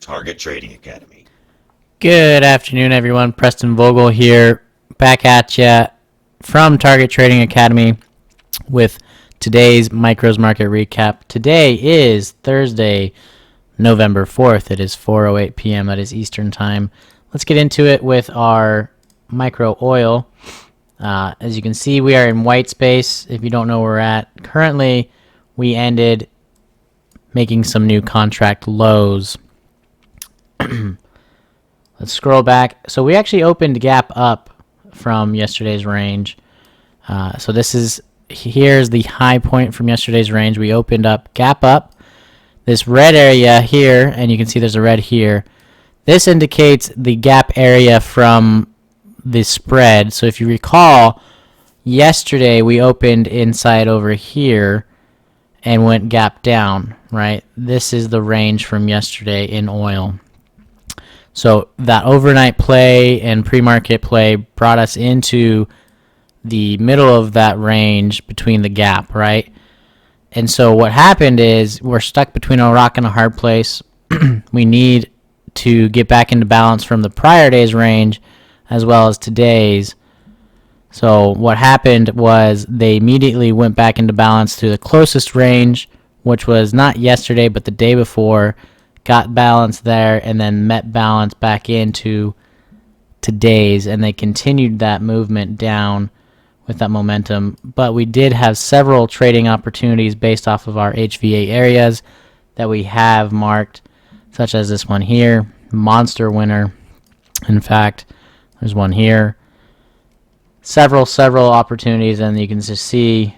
Target Trading Academy. Good afternoon, everyone. Preston Vogel here, back at you from Target Trading Academy with today's Micros Market Recap. Today is Thursday, November 4th. It is 4:08 p.m. That is Eastern Time. Let's get into it with our micro oil. As you can see, we are in white space. If you don't know where we're at, currently we ended making some new contract lows. Let's scroll back. So we actually opened gap up from yesterday's range. So here's the high point from yesterday's range. We opened up gap up. This red area here, and you can see there's a red here. This indicates the gap area from the spread. So if you recall, yesterday we opened inside over here and went gap down, right? This is the range from yesterday in oil. So that overnight play and pre-market play brought us into the middle of that range between the gap, right? And so what happened is we're stuck between a rock and a hard place. We need to get back into balance from the prior day's range as well as today's. So what happened was they immediately went back into balance to the closest range, which was not yesterday but the day before, got balance there, and then met balance back into today's, and they continued that movement down with that momentum. But we did have several trading opportunities based off of our HVA areas that we have marked, such as this one here, monster winner. In fact, there's one here. Several opportunities, and you can just see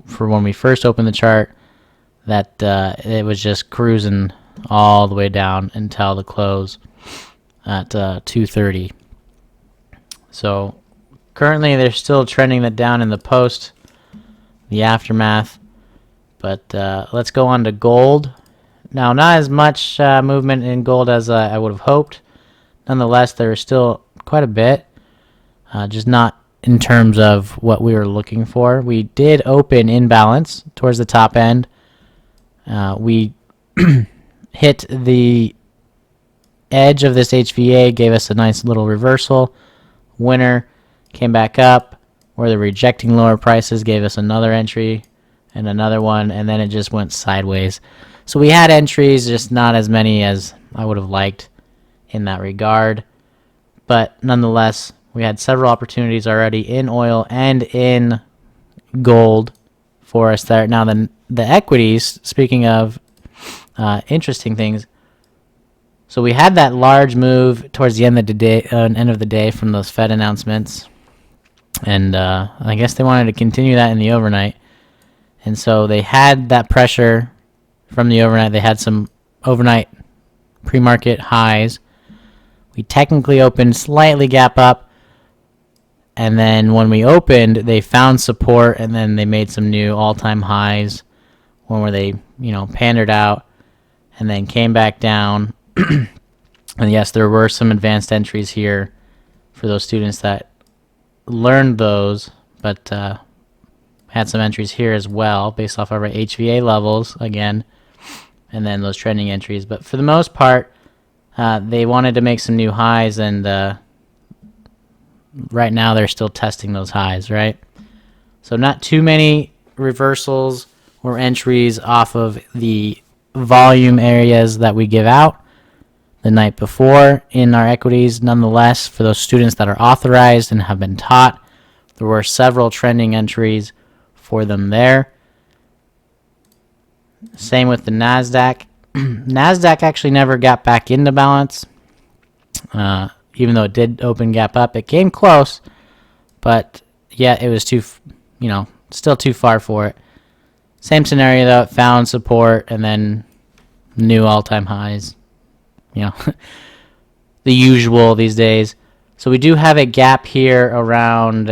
for when we first opened the chart that it was just cruising all the way down until the close at 2:30. So currently they're still trending that down in the post, the aftermath. But let's go on to gold. Now, not as much movement in gold as I would have hoped. Nonetheless, there is still quite a bit, just not in terms of what we were looking for. We did open in balance towards the top end. We hit the edge of this HVA, gave us a nice little reversal. Winner came back up where they're rejecting lower prices, gave us another entry and another one, and then it just went sideways. So we had entries, just not as many as I would have liked in that regard. But nonetheless, we had several opportunities already in oil and in gold for us there. Now the equities, speaking of interesting things, so we had that large move towards the end of the day from those Fed announcements, and I guess they wanted to continue that in the overnight, and so they had that pressure from the overnight. They had some overnight pre-market highs. We technically opened slightly gap up, and then when we opened, they found support, and then they made some new all-time highs, one where they pandered out and then came back down. And yes, there were some advanced entries here for those students that learned those, but had some entries here as well based off of our HVA levels again, and then those trending entries. But for the most part, they wanted to make some new highs, and right now they're still testing those highs, right? So not too many reversals or entries off of the volume areas that we give out the night before in our equities. Nonetheless, for those students that are authorized and have been taught, there were several trending entries for them there. Same with the NASDAQ. NASDAQ actually never got back into balance. Even though it did open gap up, it came close, but yeah, it was still too far for it. Same scenario though, it found support and then new all-time highs. The usual these days. So we do have a gap here around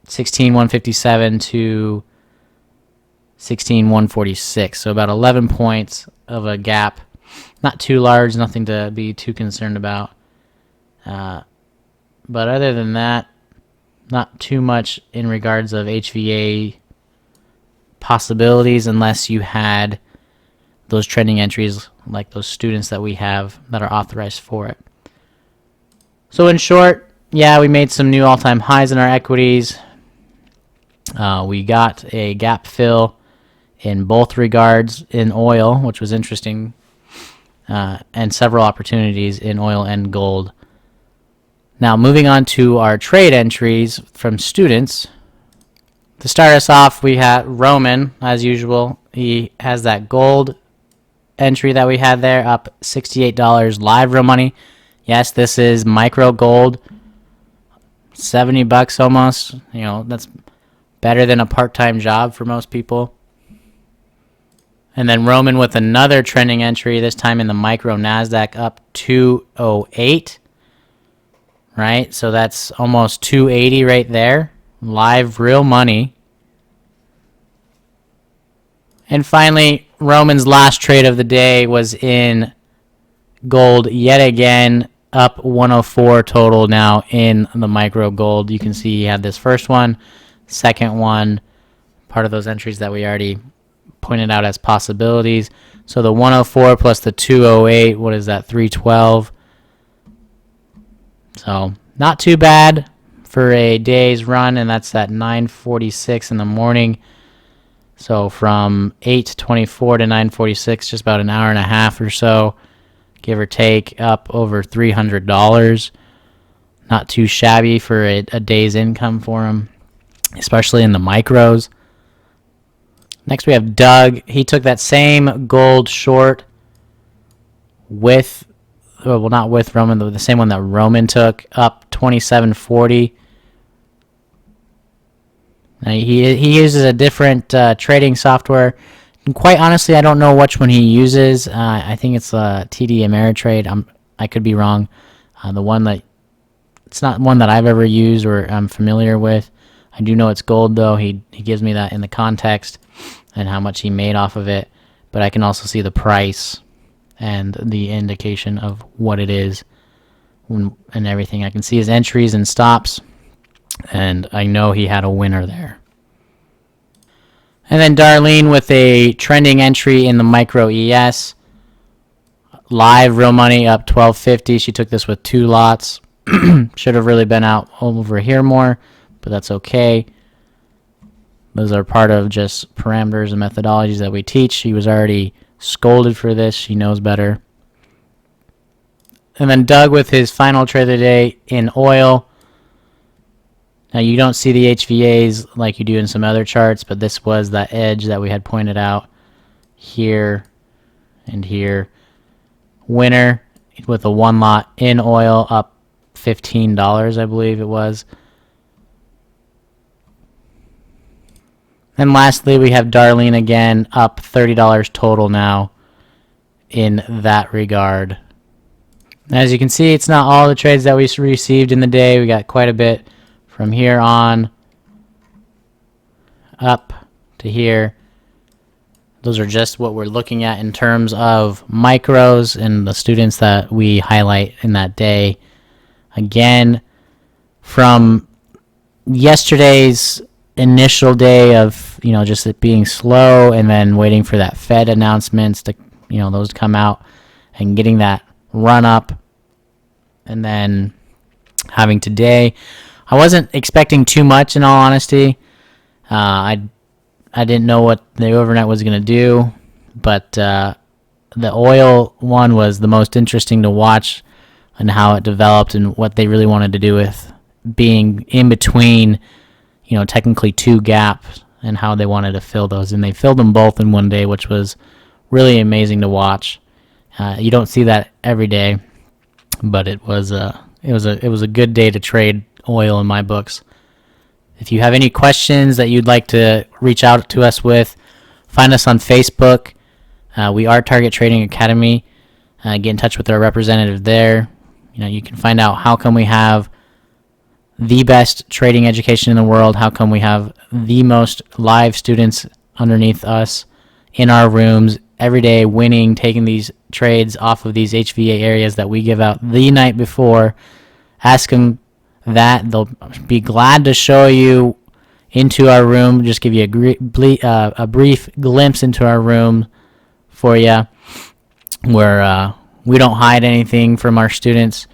16,157 to 16,146. So about 11 points of a gap. Not too large, nothing to be too concerned about. But other than that, not too much in regards of HVA possibilities unless you had those trending entries, like those students that we have that are authorized for it. So in short, yeah, we made some new all-time highs in our equities. We got a gap fill in both regards in oil, which was interesting, and several opportunities in oil and gold. Now, moving on to our trade entries from students. To start us off, we had Roman, as usual. He has that gold entry that we had there, up $68 live real money. Yes, this is micro gold, $70 almost. You know, that's better than a part-time job for most people. And then Roman with another trending entry, this time in the micro NASDAQ, up 208. Right? So that's almost 280 right there. Live real money. And finally, Roman's last trade of the day was in gold yet again, up 104 total now in the micro gold. You can see he had this first one, second one, part of those entries that we already pointed out as possibilities. So the 104 plus the 208, what is that, 312? So not too bad for a day's run, and that's at 9:46 in the morning. So from 8:24 to 9:46, just about an hour and a half or so, give or take, up over $300. Not too shabby for a day's income for him, especially in the micros. Next we have Doug. He took that same gold short with, well, not with Roman, the same one that Roman took, up 27.40. Now he uses a different trading software. And quite honestly, I don't know which one he uses. I think it's TD Ameritrade. I could be wrong. The one that, it's not one that I've ever used or I'm familiar with. I do know it's gold though. He gives me that in the context and how much he made off of it. But I can also see the price and the indication of what it is and everything. I can see his entries and stops, and I know he had a winner there. And then Darlene with a trending entry in the micro ES. Live real money up $12.50. She took this with 2 lots. Should have really been out over here more, but that's okay. Those are part of just parameters and methodologies that we teach. She was already scolded for this. She knows better. And then Doug with his final trade of the day in oil. Now you don't see the HVAs like you do in some other charts, but this was that edge that we had pointed out here and here. Winner with a 1 lot in oil, up $15, I believe it was. And lastly, we have Darlene again, up $30 total now in that regard. As you can see, it's not all the trades that we received in the day. We got quite a bit from here on up to here. Those are just what we're looking at in terms of micros and the students that we highlight in that day. Again, from yesterday's initial day of, just it being slow and then waiting for that Fed announcements to, those to come out and getting that run up, and then having today, I wasn't expecting too much in all honesty. I didn't know what the overnight was going to do, but the oil one was the most interesting to watch and how it developed and what they really wanted to do with being in between, technically 2 gaps and how they wanted to fill those. And they filled them both in one day, which was really amazing to watch. You don't see that every day, but it was a good day to trade oil in my books. If you have any questions that you'd like to reach out to us with, find us on Facebook. We are Target Trading Academy. Get in touch with our representative there. You can find out how come we have the best trading education in the world, how come we have the most live students underneath us in our rooms every day, winning, taking these trades off of these HVA areas that we give out the night before. Ask them that. They'll be glad to show you into our room, just give you a brief glimpse into our room for you, where we don't hide anything from our students.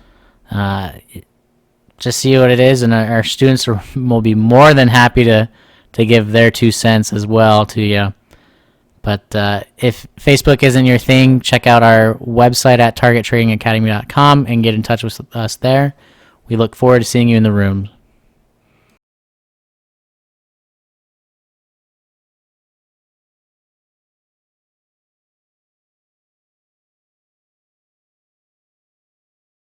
Just see what it is, and our students will be more than happy to give their 2 cents as well to you. But if Facebook isn't your thing, check out our website at targettradingacademy.com and get in touch with us there. We look forward to seeing you in the room.